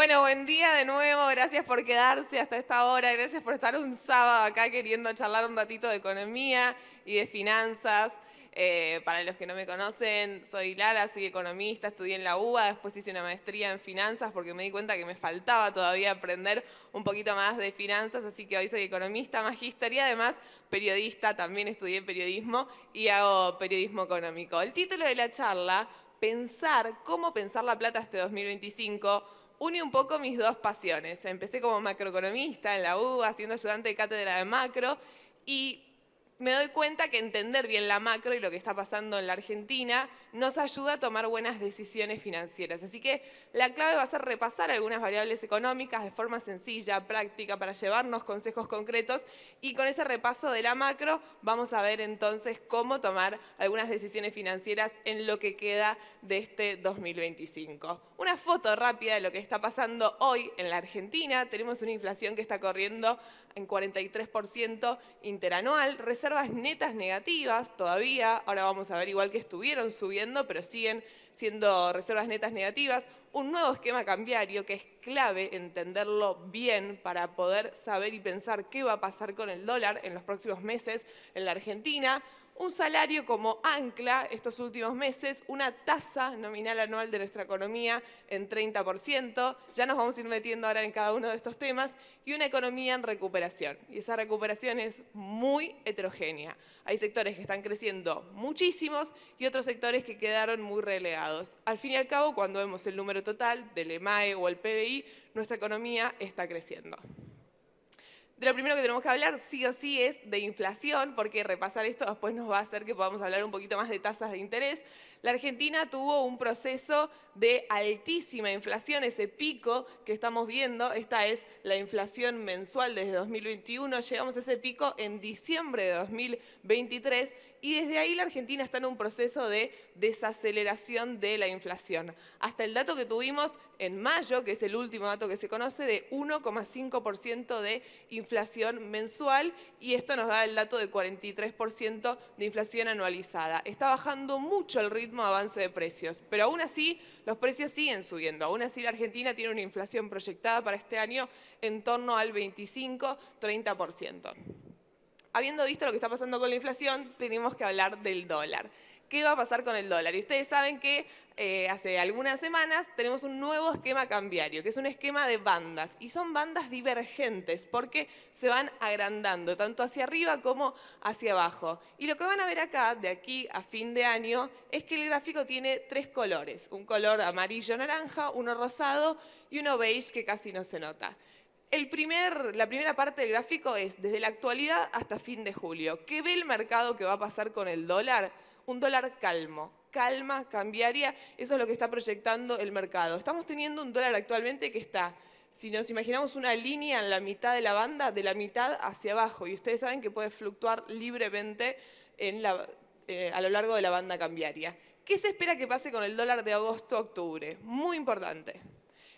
Bueno, buen día de nuevo, gracias por quedarse hasta esta hora, gracias por estar un sábado acá queriendo charlar un ratito de economía y de finanzas. Para los que no me conocen, soy Lara, soy economista, estudié en la UBA, después hice una maestría en finanzas porque me di cuenta que me faltaba todavía aprender un poquito más de finanzas, así que hoy soy economista, magíster y además periodista, también estudié periodismo y hago periodismo económico. El título de la charla, Pensar, cómo pensar la plata este 2025, une un poco mis dos pasiones. Empecé como macroeconomista en la UBA, siendo ayudante de cátedra de macro, y me doy cuenta que entender bien la macro y lo que está pasando en la Argentina nos ayuda a tomar buenas decisiones financieras. Así que la clave va a ser repasar algunas variables económicas de forma sencilla, práctica, para llevarnos consejos concretos, y con ese repaso de la macro vamos a ver entonces cómo tomar algunas decisiones financieras en lo que queda de este 2025. Una foto rápida de lo que está pasando hoy en la Argentina. Tenemos una inflación que está corriendo en 43% interanual, reservas netas negativas todavía, ahora vamos a ver igual que estuvieron subiendo, pero siguen siendo reservas netas negativas, un nuevo esquema cambiario que es clave entenderlo bien para poder saber y pensar qué va a pasar con el dólar en los próximos meses en la Argentina, un salario como ancla estos últimos meses, una tasa nominal anual de nuestra economía en 30%, ya nos vamos a ir metiendo ahora en cada uno de estos temas, y una economía en recuperación. Y esa recuperación es muy heterogénea. Hay sectores que están creciendo muchísimos y otros sectores que quedaron muy relegados. Al fin y al cabo, cuando vemos el número total del EMAE o el PBI, nuestra economía está creciendo. De lo primero que tenemos que hablar, sí o sí, es de inflación, porque repasar esto después nos va a hacer que podamos hablar un poquito más de tasas de interés. La Argentina tuvo un proceso de altísima inflación, ese pico que estamos viendo, esta es la inflación mensual desde 2021, llegamos a ese pico en diciembre de 2023 y desde ahí la Argentina está en un proceso de desaceleración de la inflación. Hasta el dato que tuvimos en mayo, que es el último dato que se conoce, de 1,5% de inflación mensual, y esto nos da el dato de 43% de inflación anualizada. Está bajando mucho el ritmo de avance de precios, pero aún así los precios siguen subiendo. Aún así la Argentina tiene una inflación proyectada para este año en torno al 25-30%. Habiendo visto lo que está pasando con la inflación, tenemos que hablar del dólar. ¿Qué va a pasar con el dólar? Y ustedes saben que hace algunas semanas tenemos un nuevo esquema cambiario, que es un esquema de bandas, y son bandas divergentes porque se van agrandando, tanto hacia arriba como hacia abajo. Y lo que van a ver acá, de aquí a fin de año, es que el gráfico tiene tres colores, un color amarillo-naranja, uno rosado y uno beige que casi no se nota. La primera parte del gráfico es desde la actualidad hasta fin de julio. ¿Qué ve el mercado que va a pasar con el dólar? Un dólar calmo, calma cambiaria, eso es lo que está proyectando el mercado. Estamos teniendo un dólar actualmente que está, si nos imaginamos una línea en la mitad de la banda, de la mitad hacia abajo, y ustedes saben que puede fluctuar libremente a lo largo de la banda cambiaria. ¿Qué se espera que pase con el dólar de agosto a octubre? Muy importante.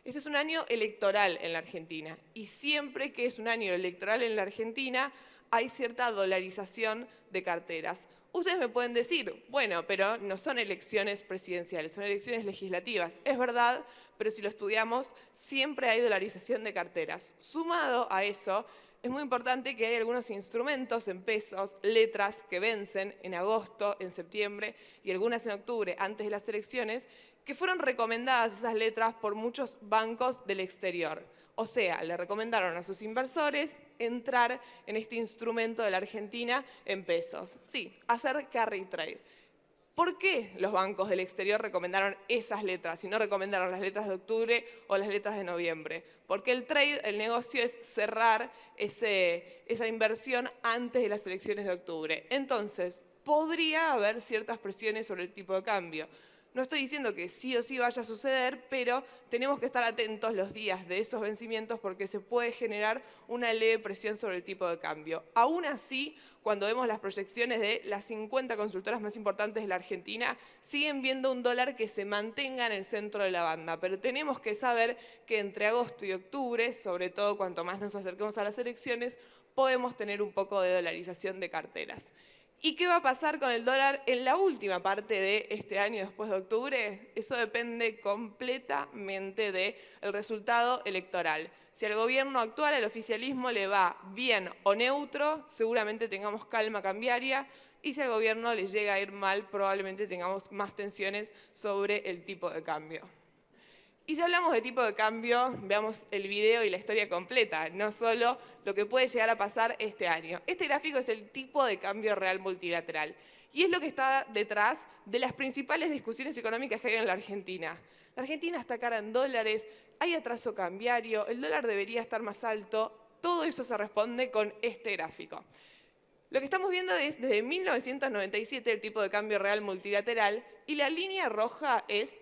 Este es un año electoral en la Argentina y siempre que es un año electoral en la Argentina hay cierta dolarización de carteras. Ustedes me pueden decir, bueno, pero no son elecciones presidenciales, son elecciones legislativas. Es verdad, pero si lo estudiamos, siempre hay dolarización de carteras. Sumado a eso, es muy importante que hay algunos instrumentos en pesos, letras que vencen en agosto, en septiembre y algunas en octubre, antes de las elecciones, que fueron recomendadas esas letras por muchos bancos del exterior. O sea, le recomendaron a sus inversores entrar en este instrumento de la Argentina en pesos. Sí, hacer carry trade. ¿Por qué los bancos del exterior recomendaron esas letras y no recomendaron las letras de octubre o las letras de noviembre? Porque el trade, el negocio es cerrar esa inversión antes de las elecciones de octubre. Entonces, podría haber ciertas presiones sobre el tipo de cambio. No estoy diciendo que sí o sí vaya a suceder, pero tenemos que estar atentos los días de esos vencimientos porque se puede generar una leve presión sobre el tipo de cambio. Aún así, cuando vemos las proyecciones de las 50 consultoras más importantes de la Argentina, siguen viendo un dólar que se mantenga en el centro de la banda. Pero tenemos que saber que entre agosto y octubre, sobre todo cuanto más nos acerquemos a las elecciones, podemos tener un poco de dolarización de carteras. ¿Y qué va a pasar con el dólar en la última parte de este año, después de octubre? Eso depende completamente del resultado electoral. Si al gobierno actual, al oficialismo, le va bien o neutro, seguramente tengamos calma cambiaria, y si al gobierno le llega a ir mal, probablemente tengamos más tensiones sobre el tipo de cambio. Y si hablamos de tipo de cambio, veamos el video y la historia completa, no solo lo que puede llegar a pasar este año. Este gráfico es el tipo de cambio real multilateral y es lo que está detrás de las principales discusiones económicas que hay en la Argentina. La Argentina está cara en dólares, hay atraso cambiario, el dólar debería estar más alto, todo eso se responde con este gráfico. Lo que estamos viendo es desde 1997 el tipo de cambio real multilateral y la línea roja es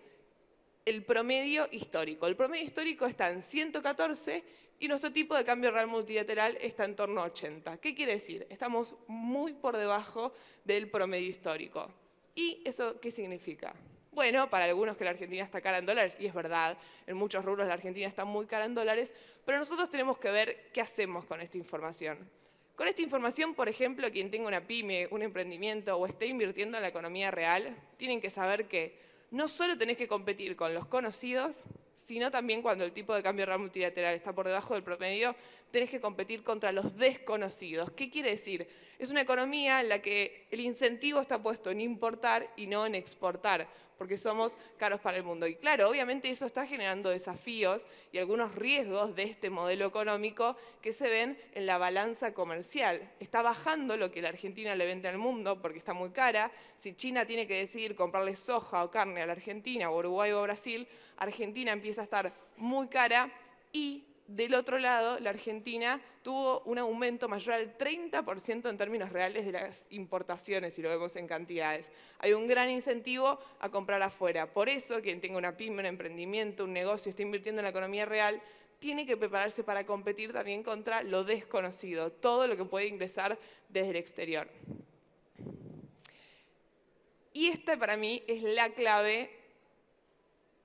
el promedio histórico. El promedio histórico está en 114 y nuestro tipo de cambio real multilateral está en torno a 80. ¿Qué quiere decir? Estamos muy por debajo del promedio histórico. ¿Y eso qué significa? Bueno, para algunos que la Argentina está cara en dólares, y es verdad, en muchos rubros la Argentina está muy cara en dólares, pero nosotros tenemos que ver qué hacemos con esta información. Con esta información, por ejemplo, quien tenga una pyme, un emprendimiento o esté invirtiendo en la economía real, tienen que saber que no solo tenés que competir con los conocidos, sino también cuando el tipo de cambio real multilateral está por debajo del promedio, tenés que competir contra los desconocidos. ¿Qué quiere decir? Es una economía en la que el incentivo está puesto en importar y no en exportar, porque somos caros para el mundo. Y claro, obviamente eso está generando desafíos y algunos riesgos de este modelo económico que se ven en la balanza comercial. Está bajando lo que la Argentina le vende al mundo porque está muy cara. Si China tiene que decidir comprarle soja o carne a la Argentina, o Uruguay o Brasil, Argentina empieza a estar muy cara y del otro lado, la Argentina tuvo un aumento mayor al 30% en términos reales de las importaciones, si lo vemos en cantidades. Hay un gran incentivo a comprar afuera. Por eso, quien tenga una pyme, un emprendimiento, un negocio, está invirtiendo en la economía real, tiene que prepararse para competir también contra lo desconocido, todo lo que puede ingresar desde el exterior. Y esta para mí es la clave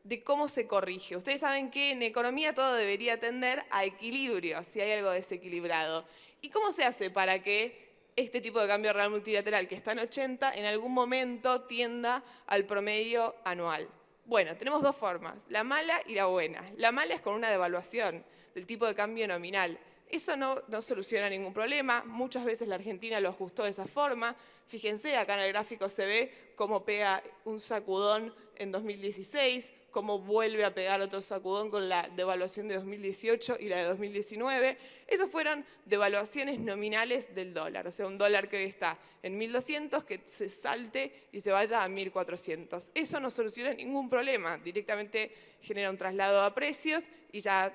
de cómo se corrige. Ustedes saben que en economía todo debería tender a equilibrio, si hay algo desequilibrado. ¿Y cómo se hace para que este tipo de cambio real multilateral, que está en 80, en algún momento tienda al promedio anual? Bueno, tenemos dos formas, la mala y la buena. La mala es con una devaluación del tipo de cambio nominal. Eso no soluciona ningún problema, muchas veces la Argentina lo ajustó de esa forma. Fíjense, acá en el gráfico se ve cómo pega un sacudón en 2016, cómo vuelve a pegar otro sacudón con la devaluación de 2018 y la de 2019. Esas fueron devaluaciones nominales del dólar, o sea, un dólar que hoy está en 1.200, que se salte y se vaya a 1.400. Eso no soluciona ningún problema, directamente genera un traslado a precios y ya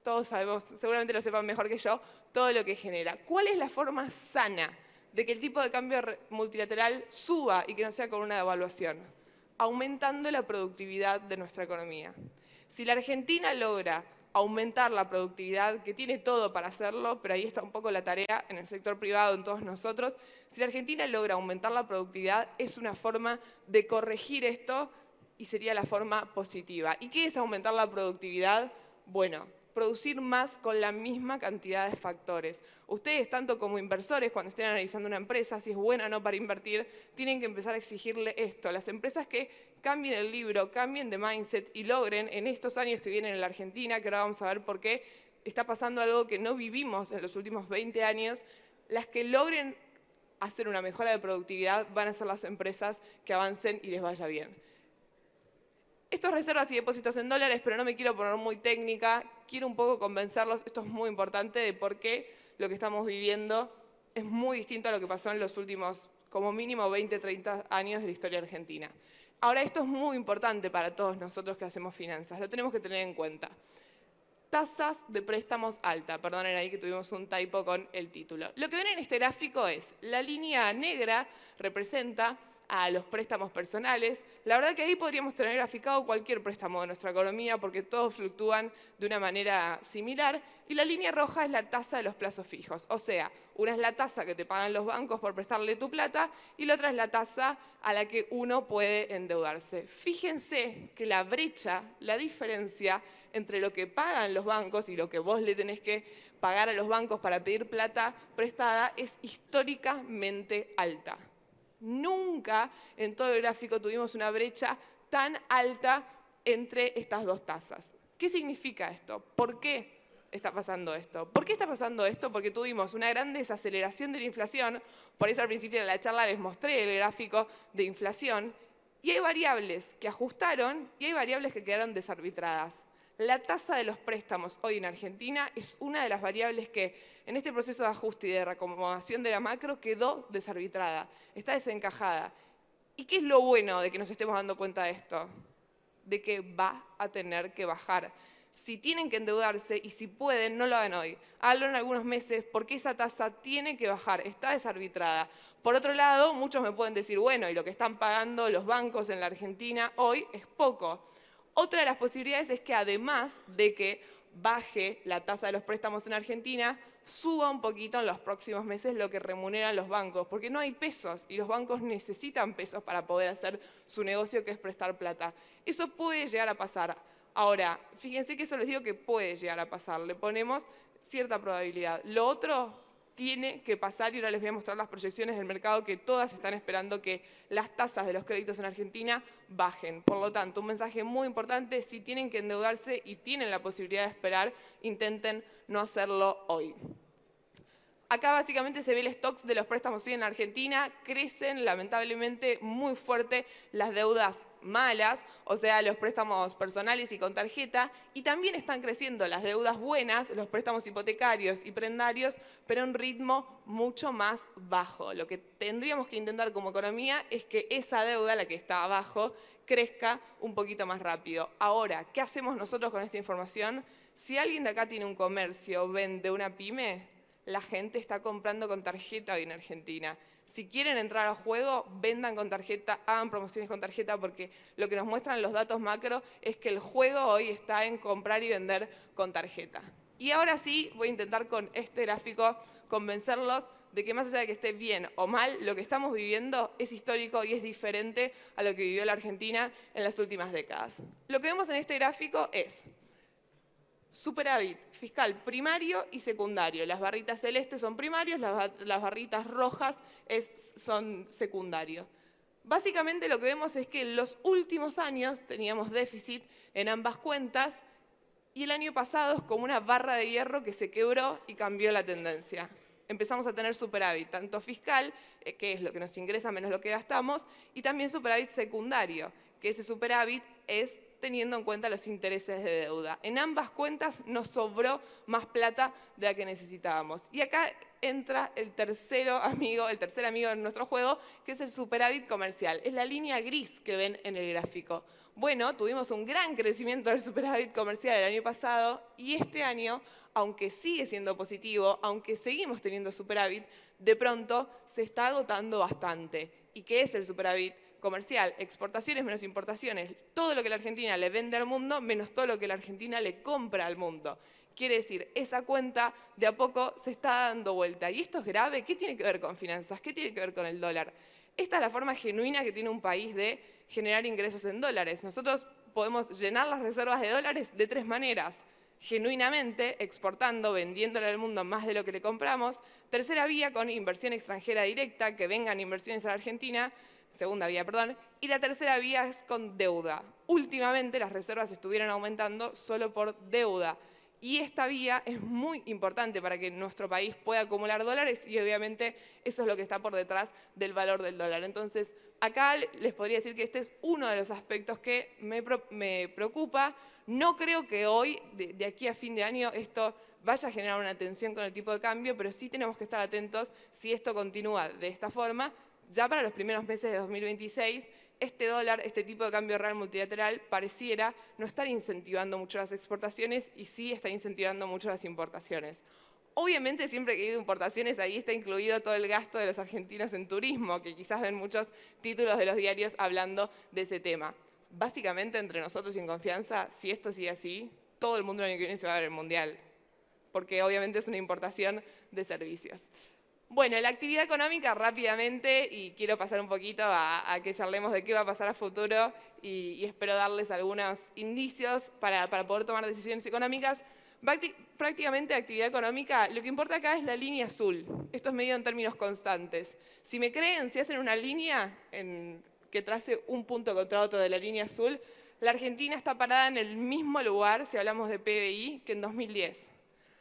todos sabemos, seguramente lo sepan mejor que yo, todo lo que genera. ¿Cuál es la forma sana de que el tipo de cambio multilateral suba y que no sea con una devaluación? Aumentando la productividad de nuestra economía. Si la Argentina logra aumentar la productividad, que tiene todo para hacerlo, pero ahí está un poco la tarea en el sector privado, en todos nosotros, si la Argentina logra aumentar la productividad, es una forma de corregir esto y sería la forma positiva. ¿Y qué es aumentar la productividad? Bueno, producir más con la misma cantidad de factores. Ustedes, tanto como inversores, cuando estén analizando una empresa, si es buena o no para invertir, tienen que empezar a exigirle esto. Las empresas que cambien el libro, cambien de mindset y logren en estos años que vienen en la Argentina, que ahora vamos a ver por qué está pasando algo que no vivimos en los últimos 20 años, las que logren hacer una mejora de productividad van a ser las empresas que avancen y les vaya bien. Esto es reservas y depósitos en dólares, pero no me quiero poner muy técnica. Quiero un poco convencerlos, esto es muy importante, de por qué lo que estamos viviendo es muy distinto a lo que pasó en los últimos, como mínimo, 20, 30 años de la historia argentina. Ahora, esto es muy importante para todos nosotros que hacemos finanzas, lo tenemos que tener en cuenta. Tasas de préstamos alta, perdonen ahí que tuvimos un typo con el título. Lo que ven en este gráfico es, la línea negra representa a los préstamos personales. La verdad que ahí podríamos tener graficado cualquier préstamo de nuestra economía porque todos fluctúan de una manera similar. Y la línea roja es la tasa de los plazos fijos. O sea, una es la tasa que te pagan los bancos por prestarle tu plata y la otra es la tasa a la que uno puede endeudarse. Fíjense que la brecha, la diferencia entre lo que pagan los bancos y lo que vos le tenés que pagar a los bancos para pedir plata prestada es históricamente alta. Nunca en todo el gráfico tuvimos una brecha tan alta entre estas dos tasas. ¿Qué significa esto? ¿Por qué está pasando esto? ¿Por qué está pasando esto? Porque tuvimos una gran desaceleración de la inflación, por eso al principio de la charla les mostré el gráfico de inflación, y hay variables que ajustaron y hay variables que quedaron desarbitradas. La tasa de los préstamos hoy en Argentina es una de las variables que en este proceso de ajuste y de reacomodación de la macro quedó desarbitrada, está desencajada. ¿Y qué es lo bueno de que nos estemos dando cuenta de esto? De que va a tener que bajar. Si tienen que endeudarse y si pueden, no lo hagan hoy. Háganlo en algunos meses porque esa tasa tiene que bajar, está desarbitrada. Por otro lado, muchos me pueden decir, bueno, y lo que están pagando los bancos en la Argentina hoy es poco. Otra de las posibilidades es que además de que baje la tasa de los préstamos en Argentina, suba un poquito en los próximos meses lo que remuneran los bancos, porque no hay pesos y los bancos necesitan pesos para poder hacer su negocio, que es prestar plata. Eso puede llegar a pasar. Ahora, fíjense que eso les digo que puede llegar a pasar, le ponemos cierta probabilidad. Lo otro tiene que pasar, y ahora les voy a mostrar las proyecciones del mercado que todas están esperando que las tasas de los créditos en Argentina bajen. Por lo tanto, un mensaje muy importante, si tienen que endeudarse y tienen la posibilidad de esperar, intenten no hacerlo hoy. Acá básicamente se ve el stock de los préstamos hoy en Argentina, crecen lamentablemente muy fuerte las deudas malas, o sea, los préstamos personales y con tarjeta, y también están creciendo las deudas buenas, los préstamos hipotecarios y prendarios, pero a un ritmo mucho más bajo. Lo que tendríamos que intentar como economía es que esa deuda, la que está abajo, crezca un poquito más rápido. Ahora, ¿qué hacemos nosotros con esta información? Si alguien de acá tiene un comercio, vende una pyme, la gente está comprando con tarjeta hoy en Argentina. Si quieren entrar al juego, vendan con tarjeta, hagan promociones con tarjeta, porque lo que nos muestran los datos macro es que el juego hoy está en comprar y vender con tarjeta. Y ahora sí, voy a intentar con este gráfico convencerlos de que más allá de que esté bien o mal, lo que estamos viviendo es histórico y es diferente a lo que vivió la Argentina en las últimas décadas. Lo que vemos en este gráfico es superávit fiscal primario y secundario. Las barritas celestes son primarios, las barritas rojas son secundarios. Básicamente lo que vemos es que en los últimos años teníamos déficit en ambas cuentas y el año pasado es como una barra de hierro que se quebró y cambió la tendencia. Empezamos a tener superávit, tanto fiscal, que es lo que nos ingresa menos lo que gastamos, y también superávit secundario, que ese superávit es teniendo en cuenta los intereses de deuda. En ambas cuentas nos sobró más plata de la que necesitábamos. Y acá entra el tercer amigo de nuestro juego, que es el superávit comercial. Es la línea gris que ven en el gráfico. Bueno, tuvimos un gran crecimiento del superávit comercial el año pasado y este año, aunque sigue siendo positivo, aunque seguimos teniendo superávit, de pronto se está agotando bastante. ¿Y qué es el superávit comercial? Exportaciones menos importaciones. Todo lo que la Argentina le vende al mundo menos todo lo que la Argentina le compra al mundo. Quiere decir, esa cuenta de a poco se está dando vuelta. ¿Y esto es grave? ¿Qué tiene que ver con finanzas? ¿Qué tiene que ver con el dólar? Esta es la forma genuina que tiene un país de generar ingresos en dólares. Nosotros podemos llenar las reservas de dólares de tres maneras. Genuinamente, exportando, vendiéndole al mundo más de lo que le compramos. Tercera vía, con inversión extranjera directa, que vengan inversiones a la Argentina. Segunda vía, perdón. Y la tercera vía es con deuda. Últimamente las reservas estuvieron aumentando solo por deuda. Y esta vía es muy importante para que nuestro país pueda acumular dólares y obviamente eso es lo que está por detrás del valor del dólar. Entonces, acá les podría decir que este es uno de los aspectos que me preocupa. No creo que hoy, de aquí a fin de año, esto vaya a generar una tensión con el tipo de cambio, pero sí tenemos que estar atentos si esto continúa de esta forma. Ya para los primeros meses de 2026, este dólar, este tipo de cambio real multilateral, pareciera no estar incentivando mucho las exportaciones y sí está incentivando mucho las importaciones. Obviamente, siempre que digo importaciones, ahí está incluido todo el gasto de los argentinos en turismo, que quizás ven muchos títulos de los diarios hablando de ese tema. Básicamente, entre nosotros y en confianza, si esto sigue así, todo el mundo el año que viene se va a ver el Mundial, porque obviamente es una importación de servicios. Bueno, la actividad económica rápidamente, y quiero pasar un poquito a que charlemos de qué va a pasar a futuro y espero darles algunos indicios para poder tomar decisiones económicas. Prácticamente actividad económica, lo que importa acá es la línea azul. Esto es medido en términos constantes. Si me creen, si hacen una línea que trace un punto contra otro de la línea azul, la Argentina está parada en el mismo lugar, si hablamos de PBI, que en 2010.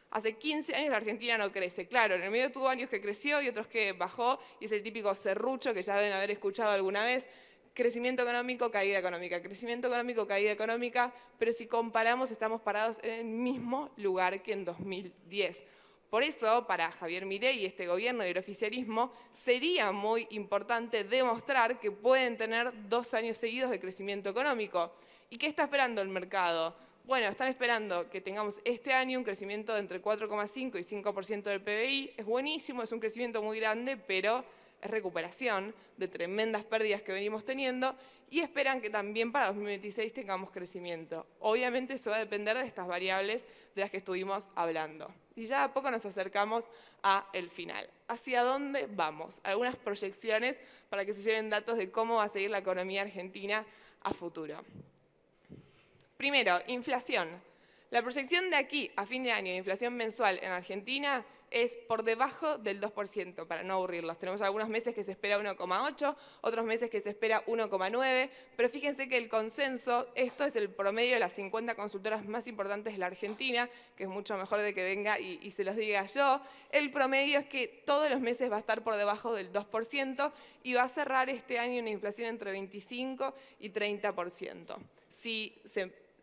Hace 15 años la Argentina no crece. Claro, en el medio tuvo años que creció y otros que bajó, y es el típico serrucho que ya deben haber escuchado alguna vez. Crecimiento económico, caída económica, crecimiento económico, caída económica, pero si comparamos estamos parados en el mismo lugar que en 2010. Por eso, para Javier Milei y este gobierno y el oficialismo, sería muy importante demostrar que pueden tener 2 años seguidos de crecimiento económico. ¿Y qué está esperando el mercado? Bueno, están esperando que tengamos este año un crecimiento de entre 4,5 y 5% del PBI. Es buenísimo, es un crecimiento muy grande, pero es recuperación de tremendas pérdidas que venimos teniendo, y esperan que también para 2026 tengamos crecimiento. Obviamente eso va a depender de estas variables de las que estuvimos hablando. Y ya a poco nos acercamos al final. ¿Hacia dónde vamos? Algunas proyecciones para que se lleven datos de cómo va a seguir la economía argentina a futuro. Primero, inflación. La proyección de aquí a fin de año de inflación mensual en Argentina es por debajo del 2%, para no aburrirlos. Tenemos algunos meses que se espera 1,8, otros meses que se espera 1,9, pero fíjense que el consenso, esto es el promedio de las 50 consultoras más importantes de la Argentina, que es mucho mejor de que venga y se los diga yo, el promedio es que todos los meses va a estar por debajo del 2% y va a cerrar este año una inflación entre 25 y 30%.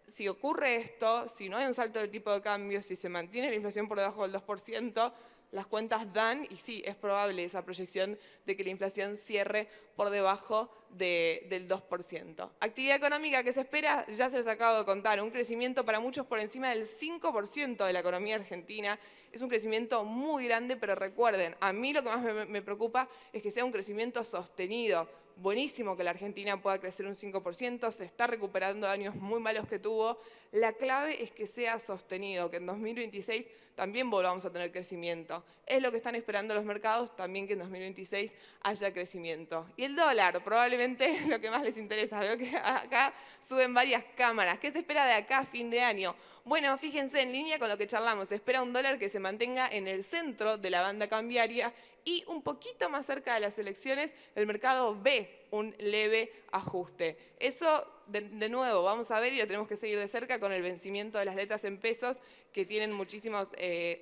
Si ocurre esto, si no hay un salto del tipo de cambio, si se mantiene la inflación por debajo del 2%, las cuentas dan, y sí, es probable esa proyección de que la inflación cierre por debajo del 2%. Actividad económica que se espera, ya se los acabo de contar, un crecimiento para muchos por encima del 5% de la economía argentina. Es un crecimiento muy grande, pero recuerden, a mí lo que más me preocupa es que sea un crecimiento sostenido. Buenísimo que la Argentina pueda crecer un 5%, se está recuperando de años muy malos que tuvo. La clave es que sea sostenido, que en 2026 también volvamos a tener crecimiento. Es lo que están esperando los mercados, también que en 2026 haya crecimiento. Y el dólar, probablemente lo que más les interesa. Veo que acá suben varias cámaras. ¿Qué se espera de acá a fin de año? Bueno, fíjense, en línea con lo que charlamos, se espera un dólar que se mantenga en el centro de la banda cambiaria, y un poquito más cerca de las elecciones el mercado ve un leve ajuste. Eso, de nuevo, vamos a ver y lo tenemos que seguir de cerca con el vencimiento de las letras en pesos que tienen muchísimos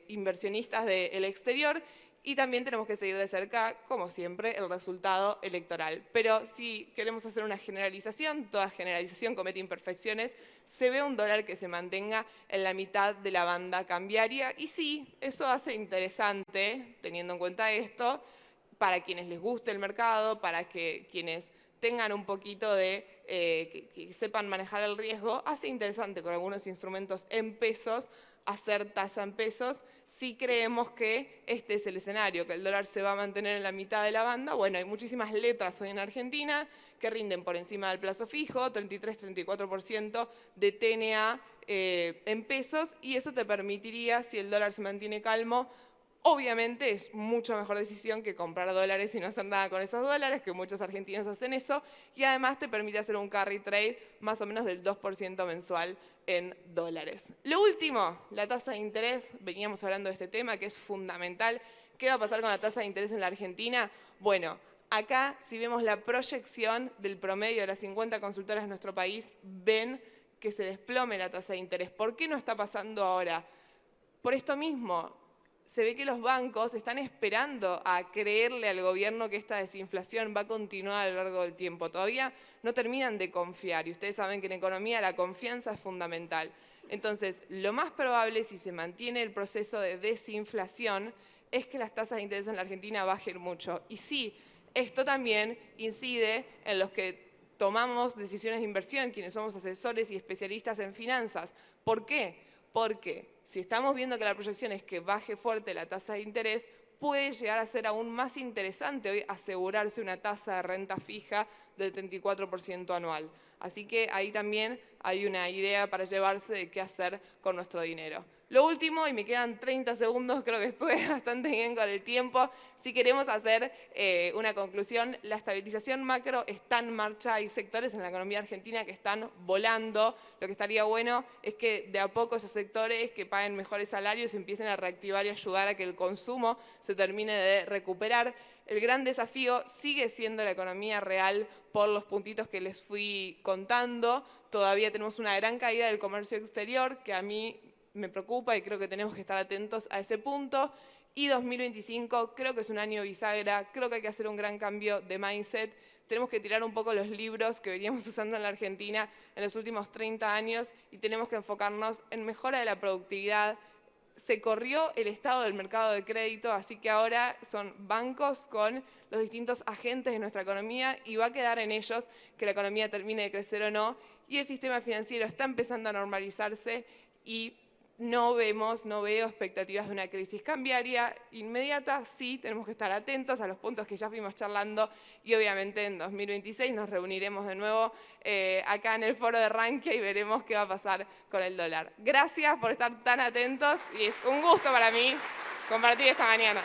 inversionistas del exterior, y también tenemos que seguir de cerca, como siempre, el resultado electoral. Pero si queremos hacer una generalización, toda generalización comete imperfecciones, se ve un dólar que se mantenga en la mitad de la banda cambiaria, y sí, eso hace interesante, teniendo en cuenta esto, para quienes les guste el mercado, para que quienes tengan un poquito de, que sepan manejar el riesgo, hace interesante con algunos instrumentos en pesos hacer tasa en pesos. Si creemos que este es el escenario, que el dólar se va a mantener en la mitad de la banda, bueno, hay muchísimas letras hoy en Argentina que rinden por encima del plazo fijo, 33-34% de TNA en pesos, y eso te permitiría, si el dólar se mantiene calmo, obviamente es mucho mejor decisión que comprar dólares y no hacer nada con esos dólares, que muchos argentinos hacen eso, y además te permite hacer un carry trade más o menos del 2% mensual en dólares. Lo último, la tasa de interés. Veníamos hablando de este tema que es fundamental. ¿Qué va a pasar con la tasa de interés en la Argentina? Bueno, acá si vemos la proyección del promedio de las 50 consultoras de nuestro país, ven que se desplome la tasa de interés. ¿Por qué no está pasando ahora? Por esto mismo. Se ve que los bancos están esperando a creerle al gobierno que esta desinflación va a continuar a lo largo del tiempo. Todavía no terminan de confiar, y ustedes saben que en economía la confianza es fundamental. Entonces, lo más probable, si se mantiene el proceso de desinflación, es que las tasas de interés en la Argentina bajen mucho. Y sí, esto también incide en los que tomamos decisiones de inversión, quienes somos asesores y especialistas en finanzas. ¿Por qué? Porque si estamos viendo que la proyección es que baje fuerte la tasa de interés, puede llegar a ser aún más interesante hoy asegurarse una tasa de renta fija del 34% anual. Así que ahí también hay una idea para llevarse de qué hacer con nuestro dinero. Lo último, y me quedan 30 segundos, creo que estuve bastante bien con el tiempo, si queremos hacer una conclusión, la estabilización macro está en marcha, hay sectores en la economía argentina que están volando, lo que estaría bueno es que de a poco esos sectores que paguen mejores salarios empiecen a reactivar y ayudar a que el consumo se termine de recuperar. El gran desafío sigue siendo la economía real por los puntitos que les fui contando. Todavía tenemos una gran caída del comercio exterior que a mí me preocupa y creo que tenemos que estar atentos a ese punto. Y 2025 creo que es un año bisagra, creo que hay que hacer un gran cambio de mindset. Tenemos que tirar un poco los libros que veníamos usando en la Argentina en los últimos 30 años y tenemos que enfocarnos en mejora de la productividad. Se corrió el estado del mercado de crédito, así que ahora son bancos con los distintos agentes de nuestra economía y va a quedar en ellos que la economía termine de crecer o no. Y el sistema financiero está empezando a normalizarse y no veo expectativas de una crisis cambiaria inmediata. Sí, tenemos que estar atentos a los puntos que ya fuimos charlando y obviamente en 2026 nos reuniremos de nuevo acá en el foro de Rankia y veremos qué va a pasar con el dólar. Gracias por estar tan atentos y es un gusto para mí compartir esta mañana.